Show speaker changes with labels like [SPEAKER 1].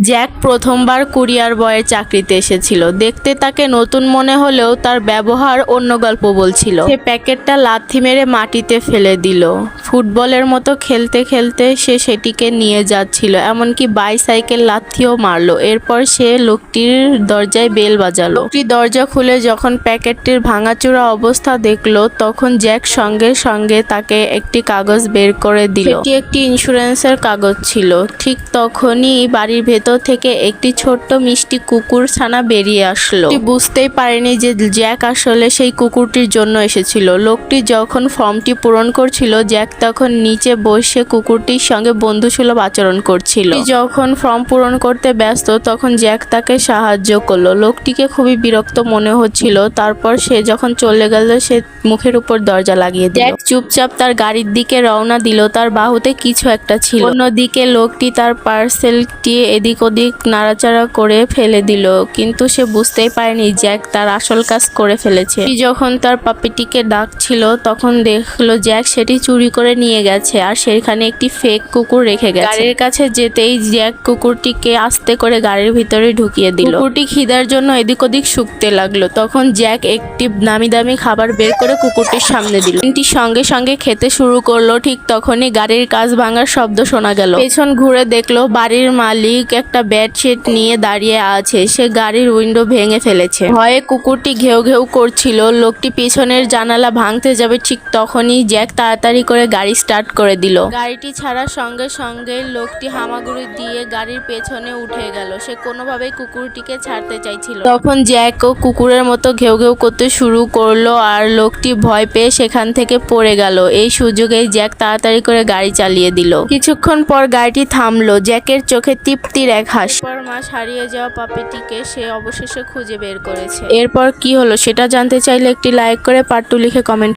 [SPEAKER 1] Jack প্রথমবার courier বয়ের চাকরিতে এসেছিল। দেখতে তাকে নতুন মনে হলেও তার ব্যবহার অন্য গল্প বলছিল। সে প্যাকেটটা লাথি মেরে মাটিতে ফেলে দিল। ফুটবলের মতো খেলতে খেলতে সে সেটিকে নিয়ে যাচ্ছিল, এমনকি বাইসাইকেল লাথিও মারলো। এরপর সে লোকটির দরজায় বেল বাজালো। লোকটি দরজা খুলে যখন প্যাকেটটির ভাঙাচোরা অবস্থা দেখলো, তখন জ্যাক সঙ্গে সঙ্গে তাকে একটি কাগজ বের করে দিল। এটি একটি ইন্স্যুরেন্সের কাগজ ছিল। ঠিক তখনই বাড়ির ভেতর থেকে একটি ছোট্ট মিষ্টি কুকুর ছানা বেরিয়ে আসলো। বুঝতেই পারেনি যে জ্যাক আসলে সেই কুকুরটির জন্য এসেছিল। লোকটি যখন ফর্মটি পূরণ করছিল, জ্যাক তখন নিচে বসে কুকুরটির সঙ্গে বন্ধুসুলভ আচরণ করছিল। যখন ফর্ম পূরণ করতে ব্যস্ত, তখন জ্যাক তাকে সাহায্য করলো। লোকটিকে খুবই বিরক্ত মনে হচ্ছিল। তারপর সে যখন চলে গেল, সে মুখের উপর দরজা লাগিয়ে দিল। জ্যাক চুপচাপ তার গাড়ির দিকে রওনা দিল। তার বাহুতে কিছু একটা ছিল। অন্যদিকে লোকটি তার পার্সেলটি এদিক ওদিক নাড়াচাড়া করে ফেলে দিল, কিন্তু সে বুঝতেই পারেনি জ্যাক তার আসল কাজ করে ফেলেছে। যখন তার পাপিটিকে ডাকছিল, তখন দেখলো জ্যাক সেটি চুরি করে নিয়ে গেছে আর সেখানে একটি ফেক কুকুর রেখে গেছে। গাড়ির কাছে যেতেই জ্যাক কুকুরটিকে আস্তে করে গাড়ির ভিতরে ঢুকিয়ে দিল। কুকুরটি খিদার জন্য এদিক ওদিক শুকতে লাগলো। তখন জ্যাক একটি দামি দামি খাবার বের করে কুকুরটির সামনে দিল। কুকুরটি সঙ্গে সঙ্গে খেতে শুরু করলো। ঠিক তখনই গাড়ির কাঁচ ভাঙার শব্দ শোনা গেল। পেছন ঘুরে দেখলো বাড়ির মালিক একটা বেডশিট নিয়ে দাঁড়িয়ে আছে। সে গাড়ির উইন্ডো ভেঙে ফেলেছে। ভয়ে কুকুরটি ঘেউ ঘেউ করছিল। লোকটি পিছনের জানালা ভাঙতে যাবে, ঠিক তখনই জ্যাক তাড়াতাড়ি করে গাড়ি স্টার্ট করে দিল। গাড়িটি ছাড়ার সঙ্গে সঙ্গে লোকটি হামাগুড়ি দিয়ে গাড়ির পেছনে উঠে গেল। সে কোনোভাবেই কুকুরটিকে ছাড়তে চাইছিল। তখন জ্যাকও কুকুরের মতো ঘেউ ঘেউ করতে শুরু করলো আর লোকটি ভয় পেয়ে সেখান থেকে পড়ে গেল। এই সুযোগেই জ্যাক তাড়াতাড়ি করে গাড়ি চালিয়ে দিল। কিছুক্ষণ পর গাড়িটি থামলো। জ্যাকের চোখে তৃপ্তির এক হাসি। মাস হারিয়ে যাওয়া পাপিটিকে সে অবশেষে খুঁজে বের করেছে। এরপর কি হলো সেটা জানতে চাইলে একটি লাইক করে পার্ট 2 লিখে কমেন্ট